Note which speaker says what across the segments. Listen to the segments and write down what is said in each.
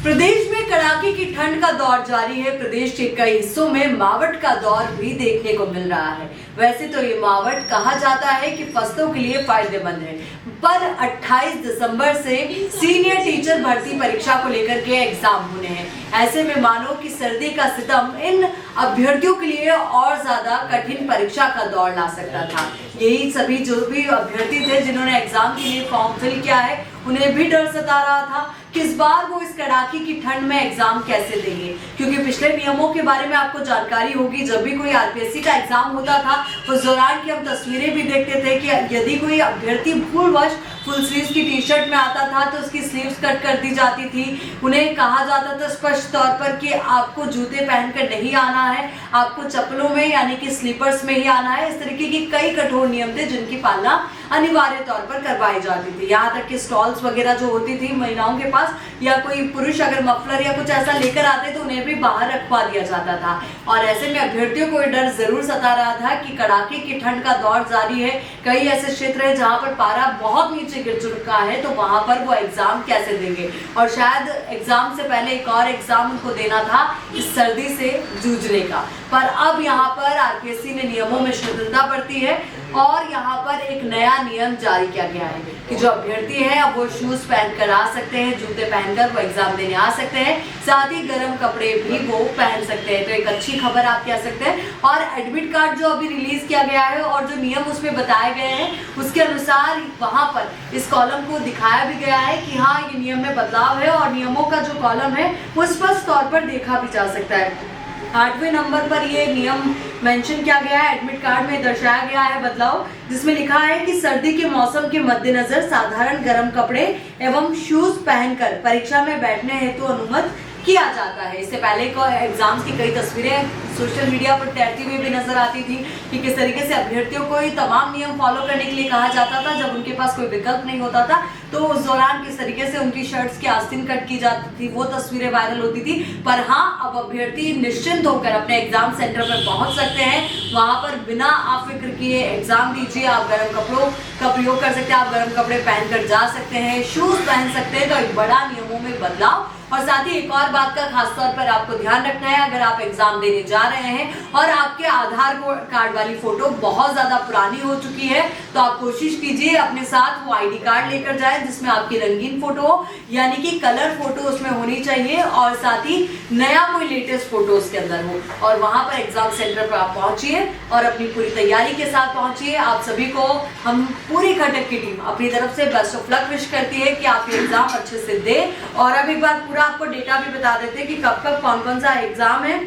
Speaker 1: प्रदेश में कड़ाके की ठंड का दौर जारी है। प्रदेश के कई हिस्सों में मावठ का दौर भी देखने को मिल रहा है। वैसे तो ये मावठ कहा जाता है कि फसलों के लिए फायदेमंद है, पर 28 दिसंबर से सीनियर टीचर भर्ती परीक्षा को लेकर के एग्जाम होने हैं। ऐसे में मानो कि सर्दी का सितम इन अभ्यर्थियों के लिए और ज्यादा कठिन परीक्षा का दौर ला सकता था। यही सभी जो भी अभ्यर्थी थे जिन्होंने एग्जाम के लिए फॉर्म फिल किया है, उन्हें भी डर सता रहा था कि इस बार वो इस कड़ाके की ठंड में एग्जाम कैसे देंगे, क्योंकि पिछले नियमों के बारे में आपको जानकारी होगी। जब भी कोई आरपीएससी का एग्जाम होता था उस दौरान की हम तस्वीरें भी देखते थे कि यदि कोई अभ्यर्थी भूलवश फुल स्लीव्स की टी शर्ट में आता था तो उसकी स्लीव्स कट कर दी जाती थी। उन्हें कहा जाता था स्पष्ट तौर पर कि आपको जूते पहनकर नहीं आना है, आपको चप्पलों में यानी कि स्लीपर्स में ही आना है। इस तरीके की कई कठोर नियम थे जिनकी पालना अनिवार्य तौर पर करवाई जाती थी। यहाँ तक कि स्टॉल्स वगैरह जो होती थी महिलाओं के पास, या कोई पुरुष अगर मफलर या कुछ ऐसा लेकर आते तो उन्हें भी बाहर रखवा दिया जाता था। और ऐसे में अभ्यर्थियों को डर जरूर सता रहा था कि कड़ाके की ठंड का दौर जारी है। कई ऐसे क्षेत्र है जहाँ पर पारा बहुत नीचे गिर चुका है, तो वहां पर वो एग्जाम कैसे देंगे। और शायद एग्जाम से पहले एक और एग्जाम उनको देना था इस सर्दी से जूझने का। पर अब यहाँ पर आरपीएससी ने नियमों में शिथिलता बरती है और यहाँ पर एक नया नियम जारी किया गया है कि जो अभ्यर्थी है अब वो शूज पहनकर आ सकते हैं, जूते पहनकर वो एग्जाम देने आ सकते हैं, साथ ही गर्म कपड़े भी वो पहन सकते हैं। तो एक अच्छी खबर आप कह सकते हैं। और एडमिट कार्ड जो अभी रिलीज किया गया है और जो नियम उसमें बताए गए हैं उसके अनुसार वहां पर इस कॉलम को दिखाया भी गया है कि हाँ ये नियम में बदलाव है और नियमों का जो कॉलम है वो स्पष्ट तौर पर देखा भी जा सकता है। 8वें नंबर पर ये नियम मेंशन किया गया है, एडमिट कार्ड में दर्शाया गया है बदलाव, जिसमें लिखा है कि सर्दी के मौसम के मद्देनजर साधारण गर्म कपड़े एवं शूज पहनकर परीक्षा में बैठने हेतु अनुमत किया जाता है। इससे पहले को एग्जाम्स की कई तस्वीरें सोशल मीडिया पर तैरती हुई भी नजर आती थी कि किस तरीके से अभ्यर्थियों को ये तमाम नियम फॉलो करने के लिए कहा जाता था जब उनके पास कोई विकल्प नहीं होता था। तो उस दौरान किस तरीके से उनकी शर्ट्स की आस्तीन कट की जाती थी, वो तस्वीरें वायरल होती थी। पर हाँ, अब अभ्यर्थी निश्चिंत होकर अपने एग्जाम सेंटर पर पहुंच सकते हैं। वहां पर बिना आप फिक्र किए एग्जाम दीजिए। आप गर्म कपड़ों का प्रयोग कर सकते हैं, आप गर्म कपड़े पहनकर जा सकते हैं, शूज पहन सकते हैं। तो एक बड़ा नियमों में बदलाव। और साथ ही एक और बात का खास तौर पर आपको ध्यान रखना है, अगर आप एग्जाम देने जा रहे हैं और आपके आधार कार्ड वाली फोटो बहुत ज्यादा पुरानी हो चुकी है, तो आप कोशिश कीजिए अपने साथ वो आईडी कार्ड लेकर जाएं जिसमें आपकी रंगीन फोटो हो, यानी कि कलर फोटो उसमें होनी चाहिए और साथ ही नया कोई लेटेस्ट फोटो उसके अंदर हो। और वहां पर एग्जाम सेंटर पर आप पहुंचिए और अपनी पूरी तैयारी के साथ पहुंचिए। आप सभी को हम पूरी घटक की टीम अपनी तरफ से बेस्ट ऑफ लक विश करती है कि आप ये एग्जाम अच्छे से दें। और अब एक बार आपको डेटा भी बता देते हैं कि कब कब कौन कौन सा एग्जाम है।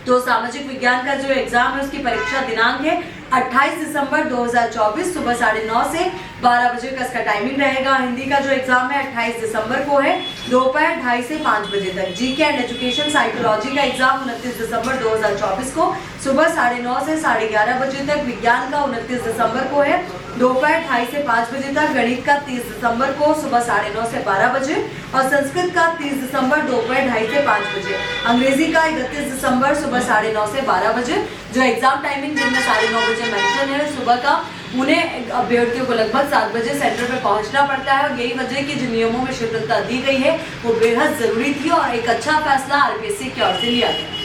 Speaker 1: तो सामाजिक विज्ञान का जो एग्जाम है उसकी परीक्षा दिनांक है 28 दिसंबर 2024 सुबह 9:30 से 12 बजे का इसका टाइमिंग रहेगा। हिंदी का जो एग्जाम है 28 दिसंबर को है दोपहर 2:30 से 5 बजे तक। जीके एंड एजुकेशन साइकोलॉजी का एग्जाम 29 दिसंबर 2024 को सुबह 9:30 से 11:30 बजे तक। विज्ञान का 29 दिसंबर को है दोपहर 2:30 से 5 बजे तक। गणित का 30 दिसंबर को सुबह 9:30 से 12 बजे और संस्कृत का 30 दिसंबर दोपहर 2:30 से 5 बजे। अंग्रेजी का 31 दिसंबर सुबह 9:30 से 12 बजे। जो एग्जाम टाइमिंग जिनमें 9:30 बजे मेंशन है सुबह का, उन्हें अभ्यर्थियों को लगभग 7 बजे सेंटर पे पहुंचना पड़ता है। और यही वजह की जो नियमों में शिथिलता दी गई है वो बेहद जरूरी थी और एक अच्छा फैसला आरपीएससी की ओर से लिया गया।